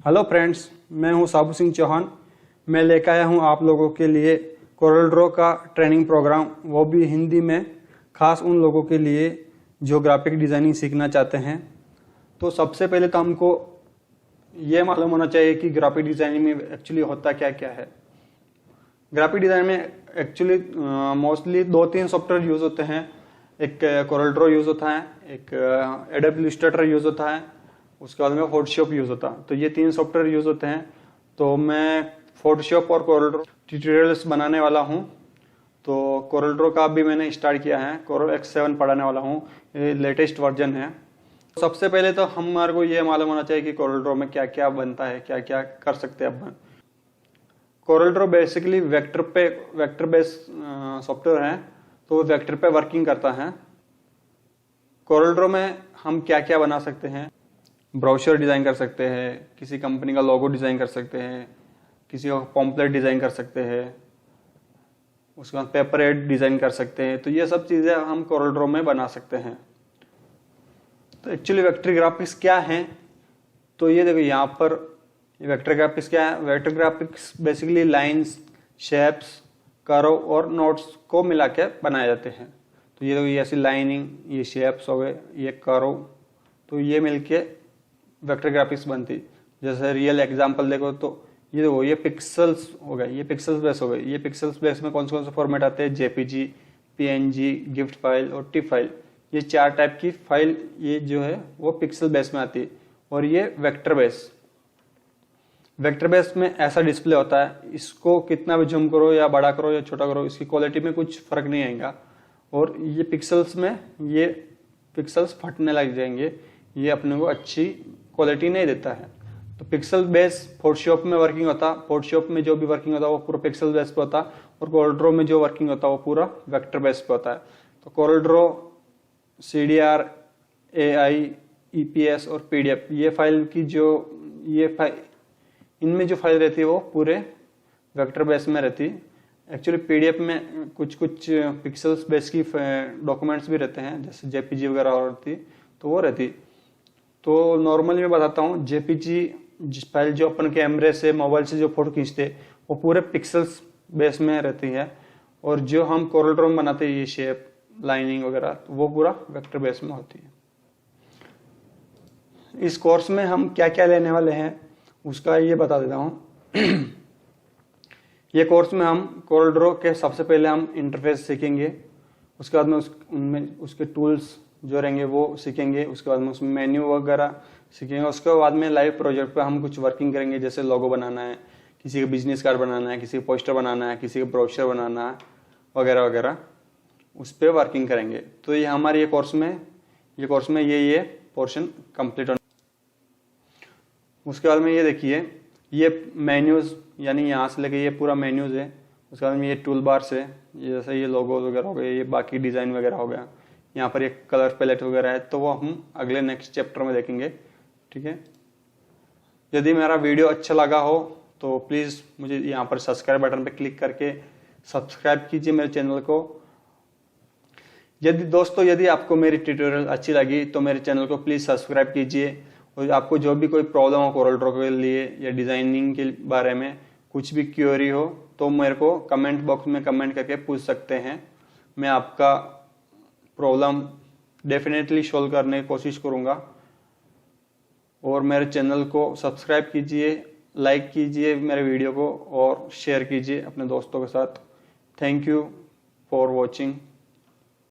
Hello friends, मैं हूं साबू सिंह चौहान। मैं लेकर आया हूं आप लोगों के लिए कोरल ड्रॉ का ट्रेनिंग प्रोग्राम, वो भी हिंदी में, खास उन लोगों के लिए जो ग्राफिक डिज़ाइनिंग सीखना चाहते हैं। तो सबसे पहले तो हमको ये मालूम होना चाहिए कि ग्राफिक डिज़ाइनिंग में एक्चुअली होता क्या क्या है। ग्राफिक डिज़ाइन में एक्चुअली मोस्टली 2-3 सॉफ्टवेयर यूज़ होते हैं। एक कोरल ड्रॉ यूज़ होता है, एक एडोब इलस्ट्रेटर यूज़ होता है, उसके बाद में फोटोशॉप यूज़ होता है। तो ये 3 सॉफ्टवेयर यूज़ होते हैं। तो मैं फोटोशॉप और कोरल ड्रॉ ट्यूटोरियल्स बनाने वाला हूँ। तो कोरल ड्रॉ का भी मैंने स्टार्ट किया है, कोरल X7 पढ़ाने वाला हूँ, ये लेटेस्ट वर्जन है। सबसे पहले तो हमारे को ये मालूम होना चाहिए कि कोरल ड्रॉ में क्या क्या बनता है, क्या क्या कर सकते हैं अपन। Corel draw basically vector based software है, तो वेक्टर पे वर्किंग करता है। कोरल ड्रॉ में हम क्या क्या बना सकते हैं, ब्राउज़र डिज़ाइन कर सकते हैं, किसी कंपनी का लोगो डिज़ाइन कर सकते हैं, किसी का पॉम्पलेट डिज़ाइन कर सकते हैं, उसके बाद पेपर एड डिज़ाइन कर सकते हैं। तो ये सब चीज़ें हम कोरल ड्रॉ में बना सकते हैं। तो एक्चुअली वेक्टर ग्राफिक्स क्या है, तो ये देखो यहाँ पर वेक्टर ग्राफिक्स क्या है। Vector graphics basically lines, shapes, curve और नोट्स को मिला के बनाए जाते हैं। तो ये देखो, ये ऐसी लाइनिंग, ये शेप्स हो गए, ये कर्व, तो ये मिलके वेक्टर ग्राफिक्स बनती। जैसे रियल एग्जांपल देखो तो ये देखो, ये पिक्सल्स हो गए, ये पिक्सल्स बेस हो गए। ये पिक्सल्स बेस में कौन से फॉर्मेट आते हैं, जेपीजी, पीएनजी, गिफ्ट फाइल और टिप फाइल। ये 4 टाइप की फाइल ये जो है वो पिक्सल बेस में आती है। और ये वेक्टर बेस में ऐसा डिस्प्ले होता है, इसको कितना भी जूम करो या बड़ा करो या छोटा करो, इसकी क्वालिटी में कुछ फर्क नहीं आएगा। और ये पिक्सल्स में ये पिक्सल्स फटने लग जाएंगे, ये अपने को अच्छी क्वालिटी नहीं देता है। तो पिक्सल बेस फोटोशॉप में वर्किंग होता, फोटोशॉप में जो भी वर्किंग होता है वो पूरा पिक्सल बेस पे होता, और कोरल ड्रॉ में जो वर्किंग होता है वो पूरा वेक्टर बेस पे होता है। तो Corel Draw, CDR, AI, EPS और PDF, ये फाइल की जो इनमें जो फाइल रहती है वो पूरे वेक्टर बेस में रहती है। एक्चुअली PDF में कुछ पिक्सल्स बेस की डॉक्यूमेंट्स भी रहते हैं, जैसे JPG वगैरह होती, तो वो रहती। तो नॉर्मली मैं बताता हूँ, JPG फाइल जो अपन कैमरे से, मोबाइल से जो फोटो खींचते वो पूरे पिक्सल्स बेस में रहती है। और जो हम कोरल ड्रॉ में बनाते हैं, ये शेप, लाइनिंग वगैरह, तो वो पूरा वेक्टर बेस में होती है। इस कोर्स में हम क्या क्या लेने वाले हैं उसका ये बता देता हूँ। ये कोर्स में हम कोरल ड्रॉ के सबसे पहले हम इंटरफेस सीखेंगे, उसके बाद में उनमें उसके टूल्स जो रहेंगे वो सीखेंगे, उसके बाद में उसमें मेन्यू वगैरह सीखेंगे। उसके बाद में लाइव प्रोजेक्ट पे हम कुछ वर्किंग करेंगे, जैसे लोगो बनाना है, किसी का बिजनेस कार्ड बनाना है, किसी का पोस्टर बनाना है, किसी का ब्रोशर बनाना है वगैरह वगैरह, उस पर वर्किंग करेंगे। तो ये हमारे ये कोर्स में ये पोर्शन कंप्लीट होना। उसके बाद में ये देखिए, ये मेन्यूज, यानी यहाँ से लेके ये पूरा मेन्यूज है। उसके बाद में ये टूल बार से, ये जैसे ये लोगो वगैरह हो गए, ये बाकी डिज़ाइन वगैरह हो गया, यहाँ पर एक कलर पैलेट वगैरह है, तो वो हम अगले नेक्स्ट चैप्टर में देखेंगे। ठीक है, यदि मेरा वीडियो अच्छा लगा हो तो प्लीज़ मुझे यहाँ पर सब्सक्राइब बटन पर क्लिक करके सब्सक्राइब कीजिए मेरे चैनल को। यदि आपको मेरी ट्यूटोरियल अच्छी लगी तो मेरे चैनल को प्लीज़ सब्सक्राइब कीजिए। और आपको जो भी कोई प्रॉब्लम हो कोरल ड्रॉ के लिए या डिज़ाइनिंग के बारे में कुछ भी क्वेरी हो तो मेरे को कमेंट बॉक्स में कमेंट करके पूछ सकते हैं। मैं आपका प्रॉब्लम डेफिनेटली सॉल्व करने की कोशिश करूँगा। और मेरे चैनल को सब्सक्राइब कीजिए, लाइक कीजिए मेरे वीडियो को और शेयर कीजिए अपने दोस्तों के साथ। Thank you for watching.